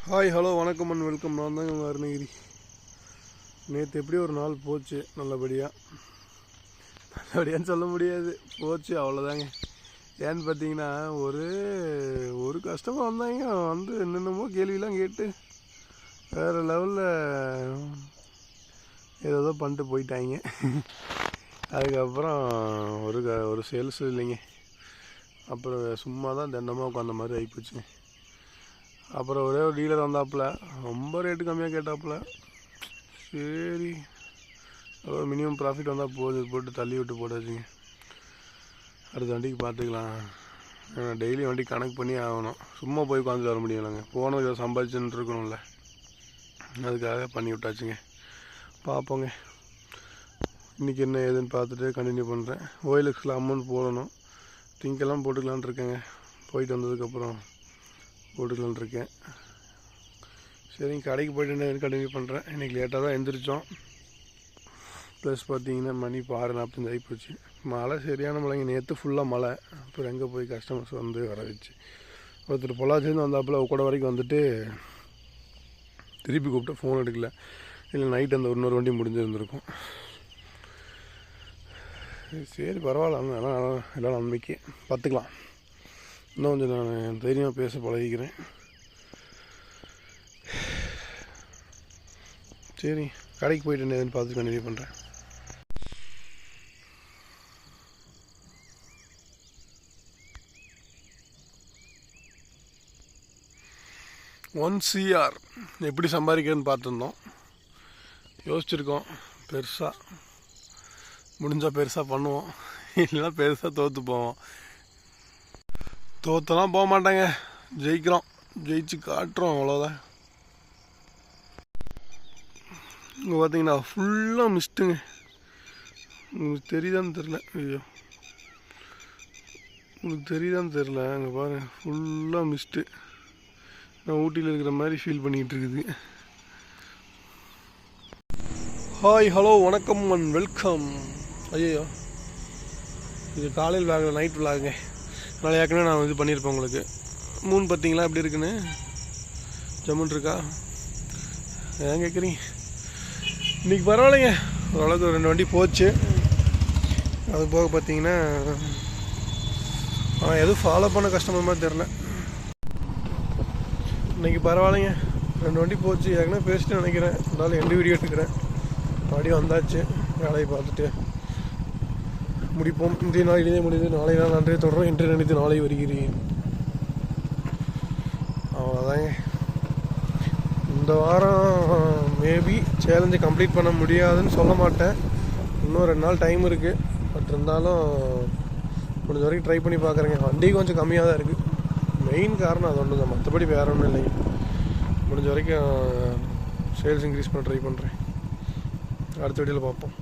Hi hello வணக்கம் and welcome. நான் தாங்க உங்கள் அருணகிரி. நேற்று எப்படி ஒரு நாள் போச்சு நல்லபடியான்னு சொல்ல முடியாது, போச்சு அவ்வளோதாங்க. ஏன்னு பார்த்தீங்கன்னா ஒரு கஸ்டமர் வந்தாங்க, வந்து என்னென்னமோ கேள்வியெலாம் கேட்டு வேறு லெவலில் ஏதோ பண்ணிட்டு போயிட்டாங்க. அதுக்கப்புறம் ஒரு சேல்ஸ் இல்லைங்க. அப்புறம் சும்மா தான் தினமாக உட்காந்த மாதிரி ஆகிப்போச்சுங்க. அப்புறம் ஒரே ஒரு டீலர் வந்தாப்புல, ரொம்ப ரேட்டு கம்மியாக கேட்டாப்புல. சரி, ஒரு மினிமம் ப்ராஃபிட் வந்தால் போட்டு தள்ளி விட்டு போட்டாச்சுங்க. அடுத்த வண்டிக்கு பார்த்துக்கலாம். டெய்லி வண்டி கணக்கு பண்ணி ஆகணும். சும்மா போய் உட்காந்துட்டு வர முடியலைங்க. போனதுக்கு சம்பாதிச்சுன்னு இருக்கணும்ல, அதுக்காக பண்ணி விட்டாச்சுங்க. பார்ப்போங்க இன்றைக்கி என்ன ஏதுன்னு பார்த்துட்டு கண்டினியூ பண்ணுறேன். ஓஎல்எக்ஸில் அமௌண்ட் போடணும், திங்கெல்லாம் போட்டுக்கலான் இருக்கேங்க. போயிட்டு வந்ததுக்கப்புறம் போட்டுக்கலான் இருக்கேன். சரிங்க, கடைக்கு போய்ட்டு கண்டினியூ பண்ணுறேன். இன்றைக்கி லேட்டாக தான் எழுந்திரிச்சோம். ப்ளஸ் பார்த்தீங்கன்னா மணி 6:45 ஆகிப்போச்சு. மழை சரியான மழைங்க. நேற்று ஃபுல்லாக மழை. அப்புறம் எங்கே போய் கஸ்டமர்ஸ் வந்து வர வச்சு ஒருத்தர் பொள்ளாச்சிலேருந்து வந்தாப்புல கூட வரைக்கும் வந்துட்டு திருப்பி கூப்பிட்டு ஃபோன் எடுக்கல. இல்லை நைட் அந்த இன்னொரு வண்டி முடிஞ்சிருந்துருக்கும். சரி பரவாயில்ல, ஆனால் எல்லாம் நம்பிக்கை பார்த்துக்கலாம். இன்னும் கொஞ்சம் நான் தைரியமாக பேச பழகிக்கிறேன். சரி, கடைக்கு போயிட்டு என்ன ஏதுன்னு பார்த்து கண்டினியூ பண்ணுறேன். $1 CR எப்படி சம்பாதிக்கிறதுன்னு பார்த்துருந்தோம். யோசிச்சுருக்கோம். பெருசாக முடிஞ்சால் பெருசாக பண்ணுவோம், இல்லைன்னா பெருசாக தோற்று போவோம். தோற்றலாம் போக மாட்டாங்க, ஜெயிக்கிறோம், ஜெயிச்சு காட்டுறோம், அவ்வளோதான். இங்கே பார்த்தீங்கன்னா ஃபுல்லாக மிஸ்ட்டுங்க. உங்களுக்கு தெரியுதான்னு தெரில. ஐயோ, உங்களுக்கு தெரியுதான்னு தெரில. அங்கே பாருங்கள், ஃபுல்லாக மிஸ்ட்டு. நான் ஊட்டியில் இருக்கிற மாதிரி ஃபீல் பண்ணிக்கிட்டு இருக்குது. ஹாய் ஹலோ வணக்கம் அண்ட் வெல்கம். ஐயோ, இது காலையில் விளாக், நைட் விளாகுங்க. நாளை ஏற்கனவே நான் இது பண்ணியிருப்பேன் உங்களுக்கு. மூணு பார்த்தீங்களா எப்படி இருக்குன்னு? ஜம்முன் இருக்கா? ஏன் கேட்குறீங்க? இன்றைக்கி பரவாயில்லைங்க, ஓரளவுக்கு 2 வண்டி போச்சு. அது போக பார்த்தீங்கன்னா ஆனால் எதுவும் ஃபாலோ பண்ண கஷ்டமாக மாதிரி தெரில. இன்றைக்கி பரவாயில்லைங்க, 2 வண்டி போச்சு. ஏற்கனவே பேசிட்டு நினைக்கிறேன். அதனால எந்த வீடியோ எடுத்துக்கிறேன். மறுபடியும் வந்தாச்சு. வேலையை பார்த்துட்டு முடிப்போம். இன்றைய நாள் இனிதே முடியுது. நாளை நாள் நன்றே தொடரும். இன்று நினைத்து நாளை வருகிறேன். அவ்வளோதாங்க. இந்த வாரம் மேபி சேலஞ்சை கம்ப்ளீட் பண்ண முடியாதுன்னு சொல்ல மாட்டேன். இன்னும் 2 நாள் டைம் இருக்குது. பட் இருந்தாலும் முடிஞ்ச வரைக்கும் ட்ரை பண்ணி பார்க்குறேங்க. வண்டி கொஞ்சம் கம்மியாக தான் இருக்குது. மெயின் காரணம் அது ஒன்று தான், மற்றபடி வேறு ஒன்றும் இல்லைங்க. முடிஞ்ச வரைக்கும் சேல்ஸ் இன்க்ரீஸ் பண்ண ட்ரை பண்ணுறேன். அடுத்த வீடியோவில் பார்ப்போம்.